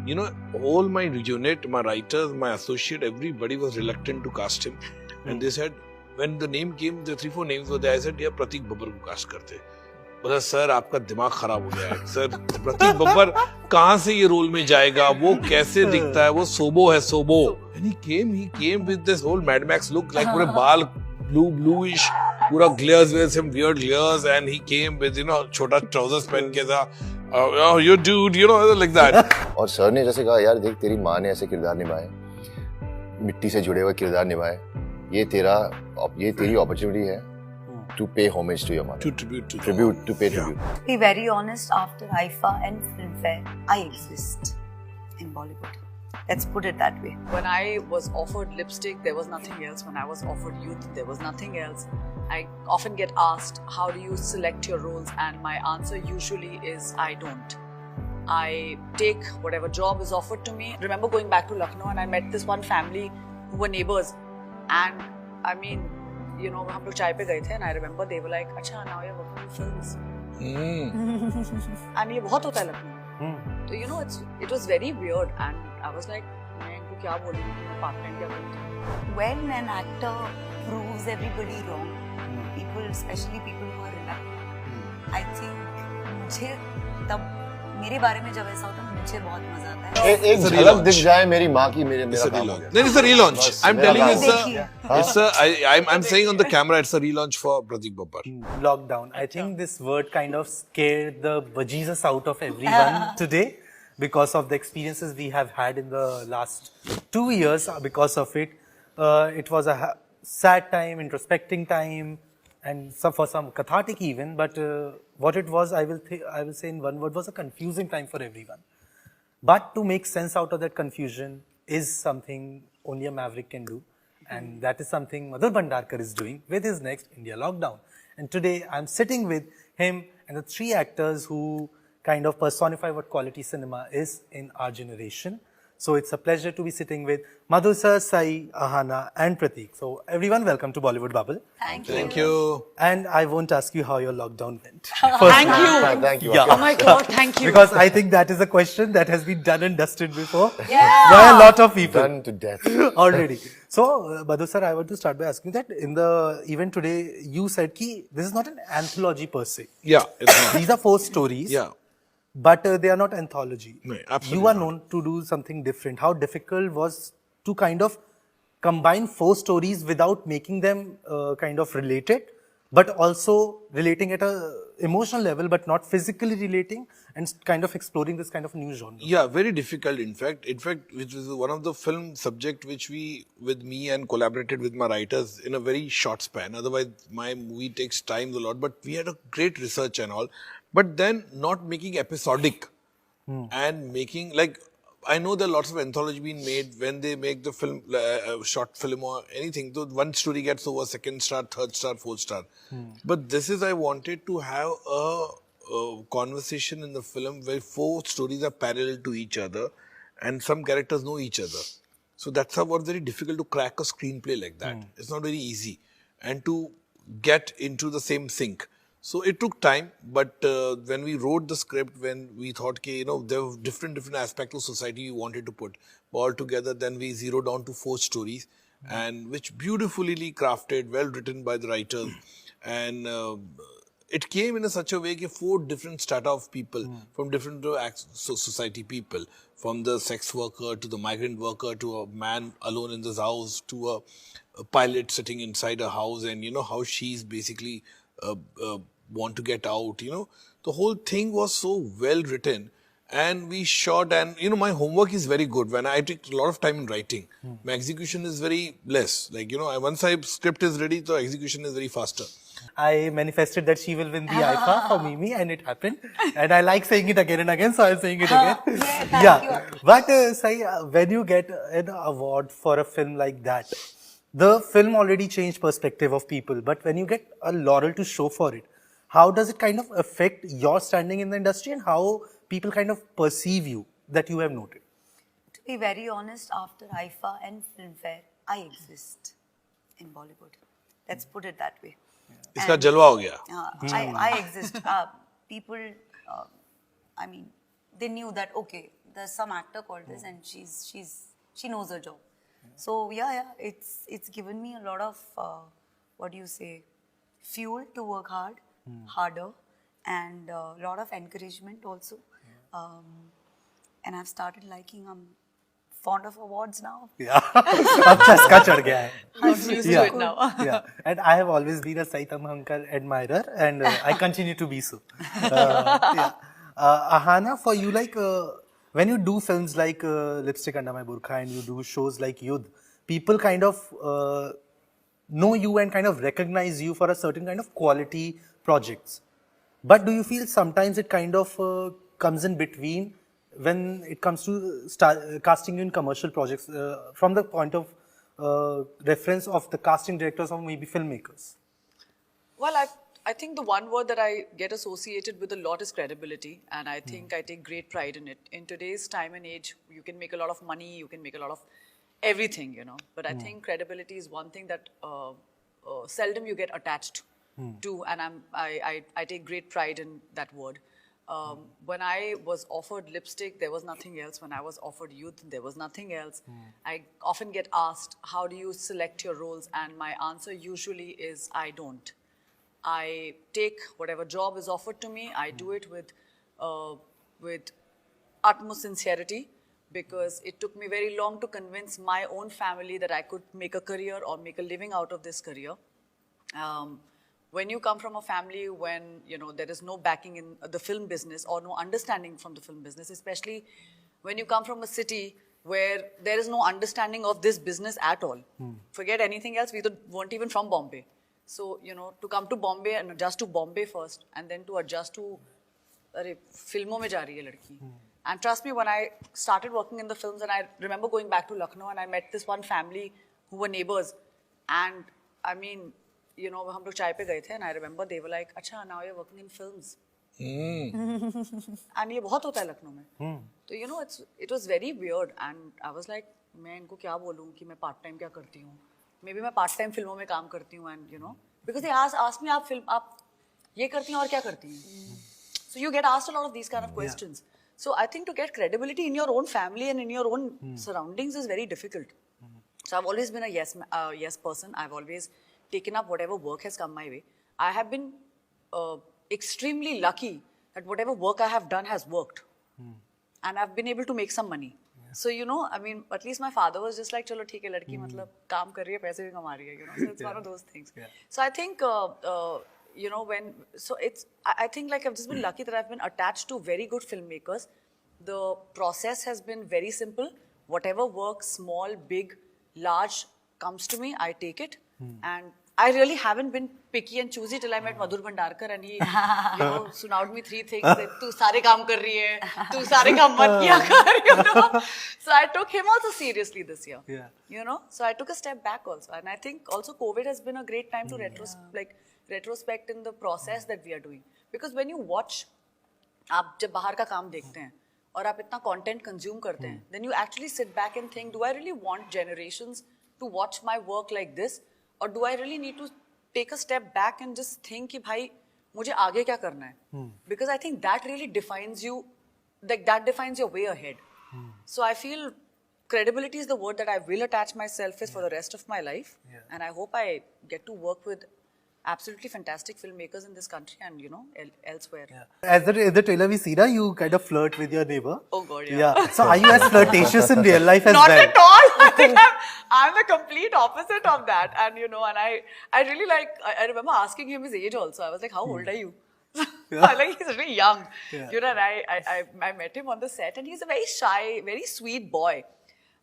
you know, all my unit, my writers, my associate, everybody was reluctant to cast him. And they said, when the name came, the 3-4 names were there, I said, yeah, Prateik Babbar को cast करते. बोला sir आपका दिमाग खराब हो गया है sir, प्रतीक बब्बर कहाँ से ये रोल में जाएगा, वो कैसे दिखता है, वो सोबो है सोबो. And he came with this whole Mad Max look, like पूरे बाल bluish, पूरा glares with some weird glares, and he came with, you know, छोटा trousers पहन के था, oh you dude, you know, like that. और सर ने जैसे कहा, यार देख तेरी माँ ने ऐसे किरदार निभाए, मिट्टी से जुड़े हुए किरदार निभाए, ये तेरी अपॉर्चुनिटी है to pay homage to your mother. To pay tribute. To be very honest, after IFA and Filmfare, I exist in Bollywood. Let's put it that way. When I was offered lipstick, there was nothing else. When I was offered youth, there was nothing else. I often get asked, how do you select your roles? And my answer usually is, I don't. I take whatever job is offered to me. I remember going back to Lucknow and I met this one family who were neighbors. And I mean, you know, हम लोग चाय पे गए थे and I remember they were like, अच्छा, now you're working in films. And ये बहुत होता है Lucknow. So you know, it was very weird and I was like, मैं इनको क्या बोलूँ कि मैं part time क्या करूँ? When an actor proves everybody wrong, people, especially people who are reluctant, I think मुझे तब मेरे बारे में जब ऐसा होता है मुझे बहुत मजा आता है. एक झलक दिख जाए मेरी माँ की मेरा काम हो गया. Then it's a relaunch. I'm telling you, I'm saying on the camera, it's a relaunch for Prateik Babbar. Lockdown. I think this word kind of scared the bejesus out of everyone today because of the experiences we have had in the last 2 years. Because of it, it was a sad time, introspecting time, and for some cathartic even. But what it was, I will say in one word, was a confusing time for everyone. But to make sense out of that confusion is something only a maverick can do. And that is something Madhur Bhandarkar is doing with his next India Lockdown. And today I'm sitting with him and the 3 actors who kind of personify what quality cinema is in our generation. So it's a pleasure to be sitting with Madhu sir, Sai, Ahana and Prateik. So everyone, welcome to Bollywood Bubble. Thank you. And I won't ask you how your lockdown went. Thank you. Yeah. Oh my God, thank you. Because I think that is a question that has been done and dusted before by a lot of people. Done to death. Already. So, Madhu sir, I want to start by asking that in the event today, you said that this is not an anthology per se. Yeah, it's not. These are 4 stories. Yeah. But they are not anthology. No, absolutely you are not. known to do something different. How difficult was to kind of combine 4 stories without making them kind of related, but also relating at a emotional level, but not physically relating, and kind of exploring this kind of new genre? Yeah, very difficult. In fact, which was one of the film subject which with me and collaborated with my writers in a very short span. Otherwise, my movie takes time a lot. But we had a great research and all. But then not making episodic and making, like, I know there are lots of anthology being made when they make the film, short film or anything. So one story gets over, 2nd star, 3rd star, 4th star. But this is, I wanted to have a conversation in the film where 4 stories are parallel to each other and some characters know each other. So that's how it was very difficult to crack a screenplay like that. It's not very easy. And to get into the same sync. So it took time, but when we wrote the script, when we thought, you know, there were different aspects of society we wanted to put all together, then we zeroed down to 4 stories, and which beautifully crafted, well written by the writers, and it came in such a way that 4 different strata of people from different society people, from the sex worker to the migrant worker to a man alone in this house to a pilot sitting inside a house, and you know how she's basically want to get out, you know. The whole thing was so well written, and we shot, and you know, my homework is very good. When I take a lot of time in writing, my execution is very less. Like, you know, once my script is ready, the execution is very faster. I manifested that she will win the IFA for Mimi, and it happened. And I like saying it again and again, so I'm saying it again. Yeah. But Sai, when you get an award for a film like that, the film already changed perspective of people. But when you get a laurel to show for it, how does it kind of affect your standing in the industry and how people kind of perceive you that you have noted? To be very honest, after IFA and Filmfare, I exist in Bollywood. Let's put it that way. इसका जलवा हो गया. I exist. People, I mean, they knew that, okay, there's some actor called this, and she knows her job. So yeah, it's given me a lot of what do you say, fuel to work harder, and a lot of encouragement also. And I've started liking. I'm fond of awards now. Yeah, अब चस्का चढ़ गया है. I'm used to it now. Yeah, and I have always been a Saitam Hankar admirer, and I continue to be so. Yeah. Ahana, for you, like when you do films like Lipstick Under My Burqa and you do shows like Yudh, people kind of know you and kind of recognize you for a certain kind of quality projects. But do you feel sometimes it kind of comes in between when it comes to casting you in commercial projects from the point of reference of the casting directors or maybe filmmakers? Well, I think the one word that I get associated with a lot is credibility, and I think I take great pride in it. In today's time and age, you can make a lot of money, you can make a lot of everything, you know. But I think credibility is one thing that seldom you get attached to, and I take great pride in that word. When I was offered Lipstick, there was nothing else. When I was offered Youth, there was nothing else. I often get asked, how do you select your roles? And my answer usually is, I don't. I take whatever job is offered to me, I do it with utmost sincerity, because it took me very long to convince my own family that I could make a career or make a living out of this career. When you come from a family when, you know, there is no backing in the film business or no understanding from the film business, especially when you come from a city where there is no understanding of this business at all. Forget anything else, we weren't even from Bombay. So, you know, to come to Bombay and adjust to Bombay first, and then to adjust to, filmon mein ja rahi hai ladki. And trust me, when I started working in the films, and I remember going back to Lucknow and I met this one family who were neighbors, and I mean, you know, hum log chai pe gaye the, and I remember they were like, "Acha, now you're working in films." And ये बहुत होता है लखनऊ में. So you know, it was very weird, and I was like, मैं इनको क्या बोलूँ कि मैं part time क्या करती हूँ? Maybe मैं part time फिल्मों में काम करती हूँ, and you know, because they ask me आप ये करती हैं और क्या करती हैं? So you get asked a lot of these kind of questions. So I think to get credibility in your own family and in your own surroundings is very difficult. So I've always been a yes person. I've always taken up whatever work has come my way. I have been extremely lucky that whatever work I have done has worked. And I've been able to make some money. So, you know, I mean, at least my father was just like, chalo, theek hai, ladki matlab kaam kar rahi hai, paise bhi kama rahi hai, you know. So it's one of those things. So I think, you know, I think like I've just been lucky that I've been attached to very good filmmakers. The process has been very simple. Whatever work, small, big, large, comes to me, I take it. And I really haven't been picky and choosy till I met Madhur Bhandarkar, and he, you know, sunnaud me 3 things that tu sare kaam kar rahi hai, tu sare kaam mat kiya kar, you know. So I took him also seriously this year. You know, so I took a step back also, and I think also COVID has been a great time to retrospect in the process that we are doing, because when you watch, आप जब बाहर का काम देखते हैं और आप इतना content consume करते हैं, then you actually sit back and think, do I really want generations to watch my work like this? Or do I really need to take a step back and just think कि भाई मुझे आगे क्या करना है? Because I think that really defines you, like that defines your way ahead. So I feel credibility is the word that I will attach myself with for the rest of my life. And I hope I get to work with absolutely fantastic filmmakers in this country and, you know, elsewhere. As the trailer we see, you kind of flirt with your neighbor. Oh God, yeah. So are you as flirtatious in real life as Not well? at all. I think I'm the complete opposite of that. And, you know, and I really like, I remember asking him his age also. I was like, how old are you? Like, he's really young. You know, and I met him on the set, and he's a very shy, very sweet boy.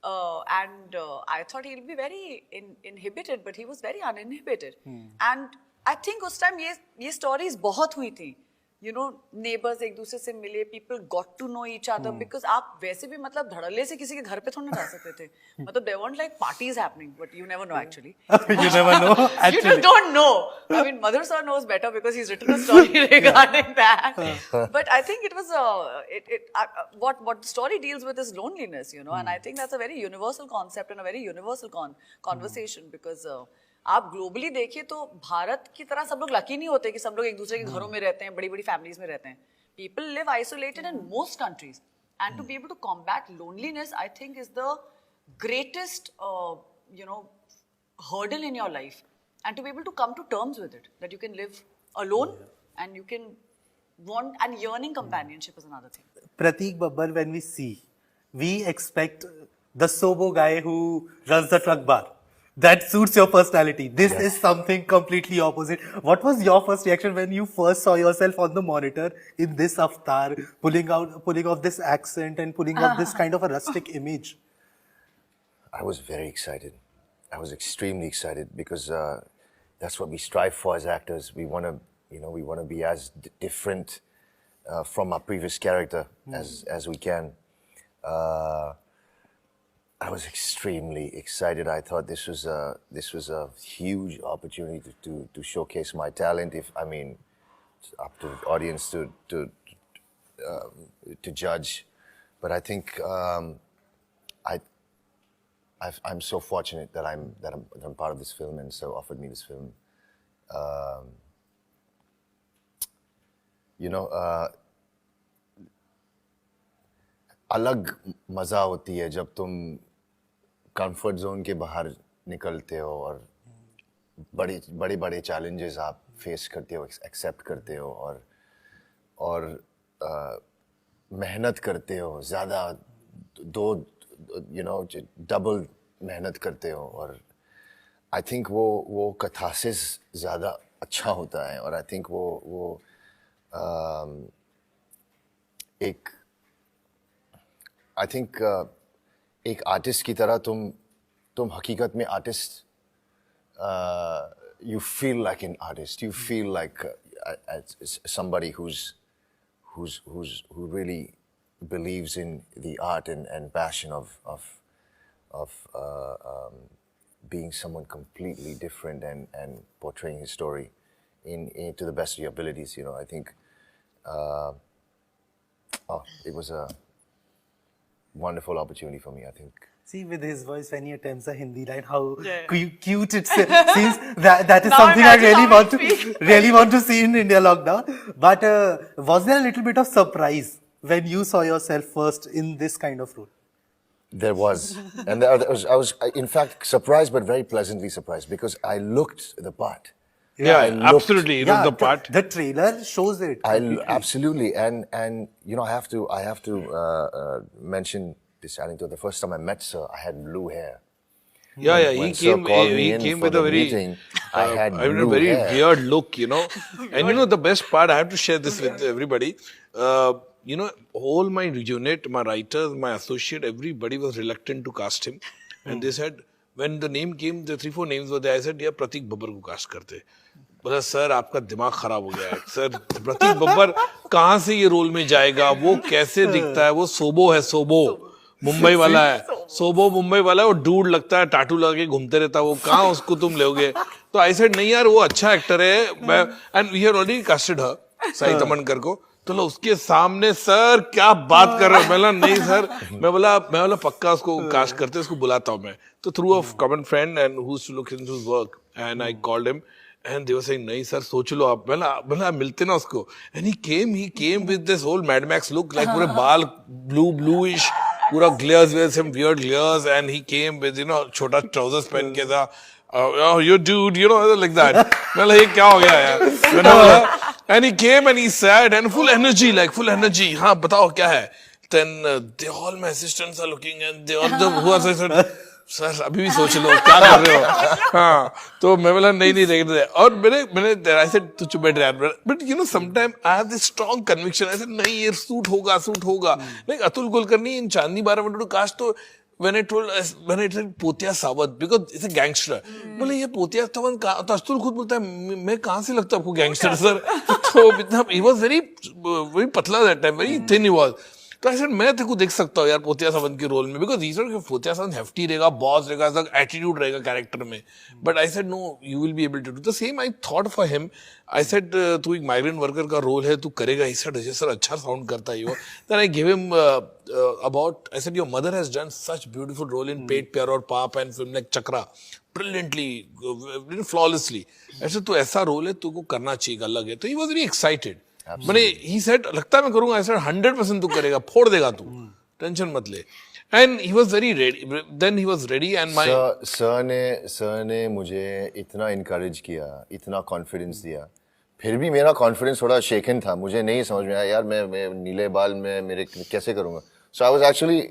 And I thought he'll be very inhibited, but he was very uninhibited. And I think उस time ये stories बहुत हुई थी. You know, neighbors एक दूसरे से मिले, people got to know each other, because आप वैसे भी मतलब धड़ल्ले से किसी के घर पे थोड़ा ना जा सकते थे. मतलब there weren't like parties happening, but you never know actually. You never know. You just don't know. I mean, Madhur sir knows better because he's written a story regarding that. But I think it was what the story deals with is loneliness, you know, and I think that's a very universal concept and a very universal conversation, because आप globally देखिए तो भारत की तरह सब लोग lucky नहीं होते कि सब लोग एक दूसरे के घरों में रहते हैं, बड़ी बड़ी फैमिलीज में रहते हैं. People live isolated in most countries. And to be able to combat loneliness, I think, is the greatest, hurdle in your life. And to be able to come to terms with it, that you can live alone and you can want, and yearning companionship is another thing. Prateik Babbar, when we see, we expect the sobo guy who runs the truck bar. That suits your personality. This is something completely opposite. What was your first reaction when you first saw yourself on the monitor in this avatar, pulling off this accent and pulling off this kind of a rustic image? I was very excited. I was extremely excited because that's what we strive for as actors. We want to be as different from our previous character as we can. I was extremely excited. I thought this was a huge opportunity to showcase my talent. It's up to the audience to judge. But I think I'm so fortunate that I'm part of this film, and so offered me this film. अलग मजा होती है जब तुम comfort zone के बाहर निकलते हो और बड़े चैलेंजेस आप फेस करते हो, एक्सेप्ट करते हो और मेहनत करते हो, ज़्यादा डबल मेहनत करते हो और आई थिंक वो कैथारसिस ज़्यादा अच्छा होता है और आई थिंक वो एक आर्टिस्ट की तरह तुम हकीकत में artist you feel like an artist. You feel like somebody who really believes in the art and passion of being someone completely different and portraying his story to the best of your abilities. I think it was a wonderful opportunity for me, I think. See, with his voice, when he attempts a Hindi line, how cute it seems. That is Now something I imagine really want to see in India lockdown. But was there a little bit of surprise when you saw yourself first in this kind of role? There was. And I was, in fact, surprised, but very pleasantly surprised because I looked the part. Absolutely. It was the part. The trailer shows it. Absolutely. And I have to mention this anecdote. The first time I met Sir, I had blue hair. He came with a very, weird look, And the best part, I have to share this with everybody. All my unit, my writers, my associate, everybody was reluctant to cast him. And they said, when the name came, the 3-4 names were there, I said, Prateik Babbar को cast करते. बोला sir आपका दिमाग खराब हो गया है sir प्रतीक बब्बर कहाँ से ये रोल में जाएगा वो कैसे दिखता है वो सोबो है सोबो मुंबई वाला है सोबो मुंबई वाला है वो डूड लगता है टाटू लगा के घूमते रहता है वो कहाँ उसको तुम लोगे तो आई सेड नहीं यार वो अच्छा एक्टर है and we have already casted her Sai Tamhankar को तो लो उसके सामने सर क्या बात कर रहे हो मैं बोला नहीं सर मैं बोला पक्का उसको कास्ट करते उसको बुलाता हूँ मैं तो through a common friend and who used to look into his work and I called him and they were saying नहीं सर सोच लो आप बोला मिलते ना उसको and he came with this whole Mad Max look like पूरे बाल bluish पूरा glares with some weird glares and he came with छोटा trousers पहन के था oh you dude like that मैं बोला ये क्या हो गया यार मैंने बोला and he came and he sat and full energy हाँ बताओ क्या है then all my assistants are looking and they all who are said sir अभी भी सोच लो क्या कर रहे हो हाँ तो मैं बोला नहीं देख और मैंने आई सेड तू चुप बैठ रहा but sometime I have this strong conviction I said नहीं ये सूट होगा लाइक अतुल कुलकर्णी इन चांदनी 12 मिनट कास्ट तो when I said पोतिया सावत because it's a gangster बोले ये पोतिया सावत तो अतुल खुद बोलता है मैं कहाँ से लगता आपको गैंगस्टर सर तो इतना he was very पतला that time very thin he was तो I said मैं तेरे को देख सकता हूँ यार पोतिया सावंत के रोल में बिकॉज these are पोतिया सावंत hefty रहेगा बॉस रहेगा एटीट्यूड रहेगा कैरेक्टर में but I said no you will be able to do the same I thought for him I said तू एक माइग्रेंट वर्कर का रोल है तू करेगा ही सेड सर अच्छा साउंड करता है वो then I give him about I said your mother has done such beautiful role in पेट प्यार और पाप and film like chakra brilliantly flawlessly ऐसे तो ऐसा रोल है तू को करना चाहिए अलग है तो ही वाज वेरी एक्साइटेड मैंने he said लगता है मैं करूंगा. I said 100% तू करेगा, फोड़ देगा तू, टेंशन मत ले. And he was very ready. Then he was ready and my sir ने मुझे इतना encourage किया, इतना confidence दिया. फिर भी मेरा confidence थोड़ा shaken था. मुझे नहीं समझ में आया यार मैं नीले बाल में मेरे कैसे करूँगा. So I was actually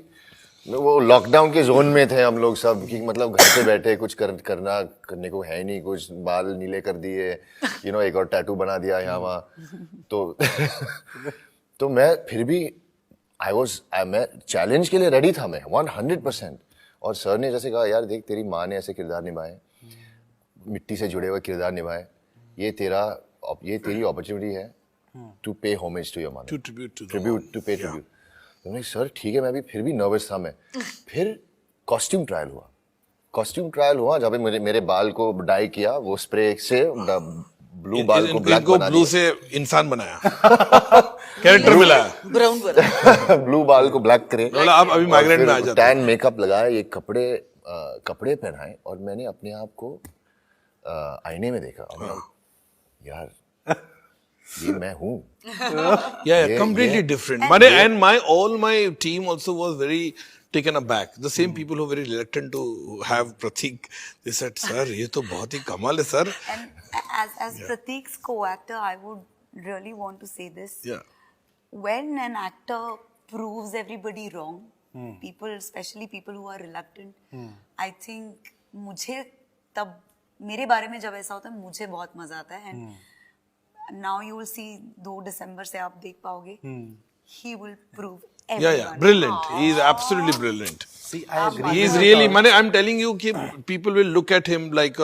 वो लॉकडाउन के जोन में थे हम लोग सब कि मतलब घर पे बैठे कुछ करने को है नहीं, कुछ बाल नीले कर दिए, एक और टैटू बना दिया यहाँ वहाँ. तो मैं फिर भी मैं चैलेंज के लिए रेडी था. मैं 100%. और सर ने जैसे कहा यार देख तेरी माँ ने ऐसे किरदार निभाए, मिट्टी से जुड़े हुए किरदार निभाए, ये तेरी अपॉर्चुनिटी है to pay homage to your mother, to pay tribute. तो सर ठीक है. मैं भी फिर भी नर्वस था. मैं फिर कॉस्ट्यूम ट्रायल हुआ जब मेरे बाल को डाई किया, वो स्प्रे से ब्लू बाल को ब्लैक बना दिया, ब्लू से इंसान बनाया, कैरेक्टर मिलाया, Brown बना. ब्लू बाल को ब्लैक करे. आप अभी माइग्रेंट में आ जाते टैन मेकअप लगाया, ये कपड़े पहनाए और मैंने अपने आप को आईने में देखा. यार ये मैं हूँ. Yeah, completely different. And all my team also was very taken aback. The same people who were very reluctant to have Prateik, they said, "Sir, ये तो बहुत ही कमाल है, sir." And as Prateik's co-actor, I would really want to say this. Yeah. When an actor proves everybody wrong, people, especially people who are reluctant, I think मुझे तब मेरे बारे में जब ऐसा होता है मुझे बहुत मजा आता है. And now you will see 2 December से आप देख पाओगे. He will prove everyone. Yeah, brilliant. He is absolutely brilliant. See, I agree. He is really, I'm telling you, people will look at him like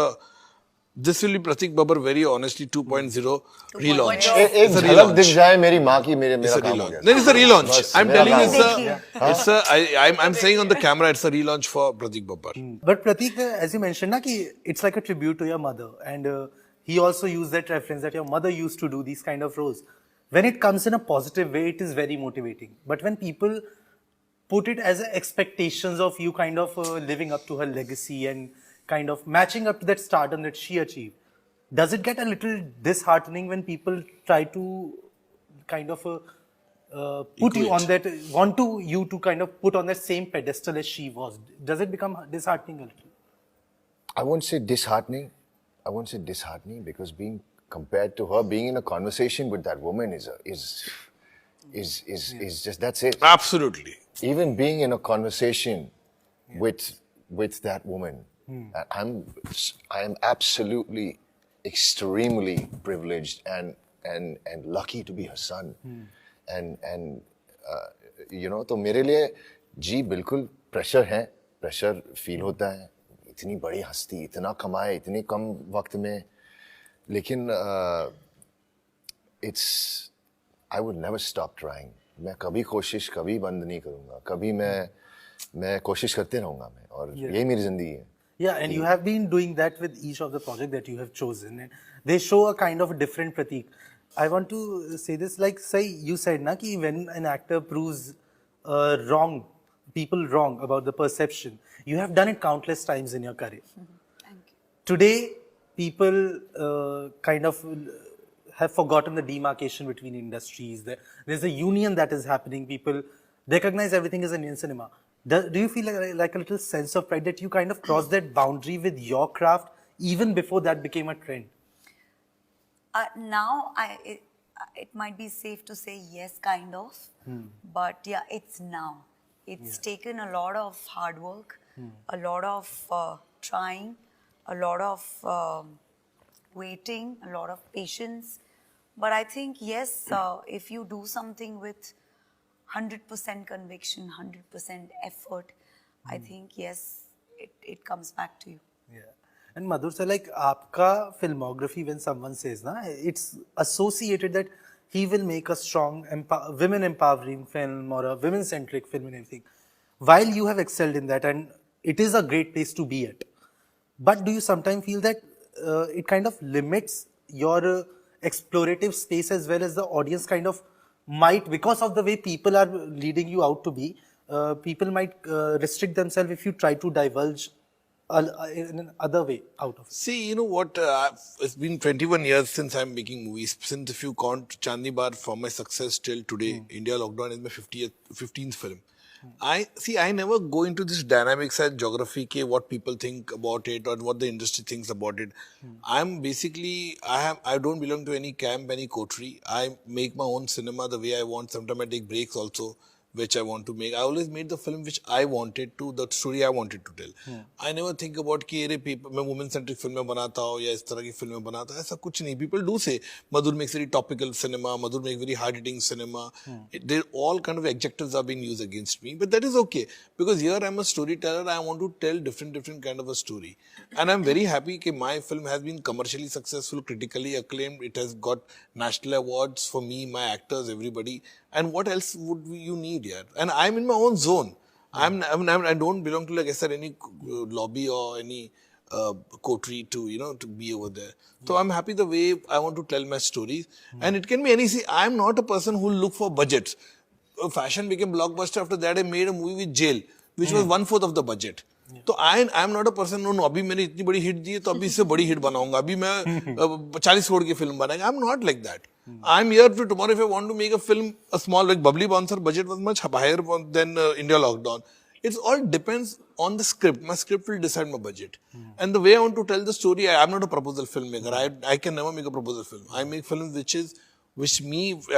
this will be Prateik Babbar very honestly 2.0 relaunch. एक झलक दिख जाए मेरी माँ की मेरा काम हो गया. Then it's a relaunch. I'm telling you, I'm saying on the camera, it's a relaunch for Prateik Babbar. But Prateik, as you mentioned, it's like a tribute to your mother, and he also used that reference that your mother used to do these kind of roles. When it comes in a positive way, it is very motivating. But when people put it as expectations of you kind of living up to her legacy and kind of matching up to that stardom that she achieved, does it get a little disheartening when people try to kind of put you on that, you to kind of put on that same pedestal as she was? Does it become disheartening a little? I won't say disheartening because being compared to her, being in a conversation with that woman is just, that's it. Absolutely. Even being in a conversation with that woman, I am absolutely extremely privileged and lucky to be her son. And तो मेरे लिए जी बिल्कुल pressure feel होता है. इतनी बड़ी हस्ती, इतना कमाए इतनी कम वक्त में, लेकिन I would never stop trying. मैं कभी बंद नहीं करूँगा. कभी मैं कोशिश करते रहूँगा मैं, और यही मेरी जिंदगी है. Yeah, and you have been doing that with each of the projects that you have chosen, and they show a kind of different Prateik. I want to say this, like, say you said na ki when an actor proves people wrong about the perception, you have done it countless times in your career. Thank you. Today, people kind of have forgotten the demarcation between industries. There's a union that is happening. People recognize everything as Indian cinema. Do you feel like a little sense of pride that you kind of crossed that boundary with your craft even before that became a trend? Now, it might be safe to say yes, kind of. But yeah, it's now. It's taken a lot of hard work, a lot of trying, a lot of waiting, a lot of patience. But I think, yes, if you do something with 100% conviction, 100% effort, I think, yes, it comes back to you. Yeah. And Madhur sir, like, aapka filmography, when someone says, na, it's associated that he will make a strong, women empowering film or a women centric film and everything. While you have excelled in that, and it is a great place to be at. But do you sometimes feel that it kind of limits your explorative space as well as the audience kind of might, because of the way people are leading you out to be, people might restrict themselves if you try to divulge in another way out of it? See, you know what? It's been 21 years since I'm making movies. Since if you count Chandni Bar from my success till today, India Lockdown is my 15th film. I never go into this dynamics and geography, ke what people think about it or what the industry thinks about it. I'm basically, I don't belong to any camp, any coterie. I make my own cinema the way I want. Sometimes I take breaks also, which I want to make. I always made the film which I wanted to, the story I wanted to tell. I never think about कि अरे people मैं women centric फिल्में बनाता हूँ या इस तरह की फिल्में बनाता हूँ, ऐसा कुछ नहीं. People do say Madhur makes very topical cinema, Madhur makes very hard hitting cinema. They all kind of adjectives are being used against me, but that is okay because here I'm a storyteller. I want to tell different kind of a story, and I'm very happy that my film has been commercially successful, critically acclaimed. It has got national awards for me, my actors, everybody. And what else would you need here? And I'm in my own zone. I don't belong to, like I said, any lobby or any coterie to be over there. So I'm happy the way I want to tell my stories. And it can be any. See, I'm not a person who will look for budgets. Fashion became blockbuster. After that, I made a movie with Jail, which was 1/4 of the budget. तो I am not a person no अभी मैंने इतनी बड़ी hit दी है तो अभी इससे बड़ी हिट बनाऊंगा, अभी मैं 40 करोड़ की फिल्म बनाएंगे. I am not like that. I am here to tomorrow if I want to make a film a small like Babli Bouncer budget was much higher than India lockdown. It's all depends on the script. My script will decide my budget. And the way I want to tell the story, I'm not a proposal filmmaker. I can never make a proposal film. I make films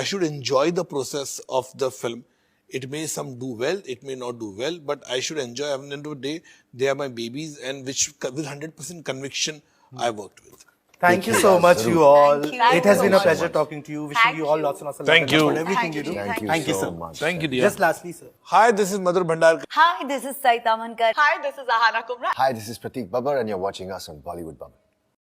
I should enjoy the process of the film. It may some do well, it may not do well, but I should enjoy. At the end of the day, they are my babies, and which with 100% conviction I worked with. Thank you so much, you all. Thank you. It has been a pleasure talking to you. Wishing Thank you all you. lots and lots of luck Thank you. for everything you do. Thank you so sir. much. Thank you, dear. Just lastly, sir. Hi, this is Madhur Bhandarkar. Hi, this is Saita Mankar. Hi, this is Ahana Kumra. Hi, this is Prateik Babbar, and you're watching us on Bollywood Bubble.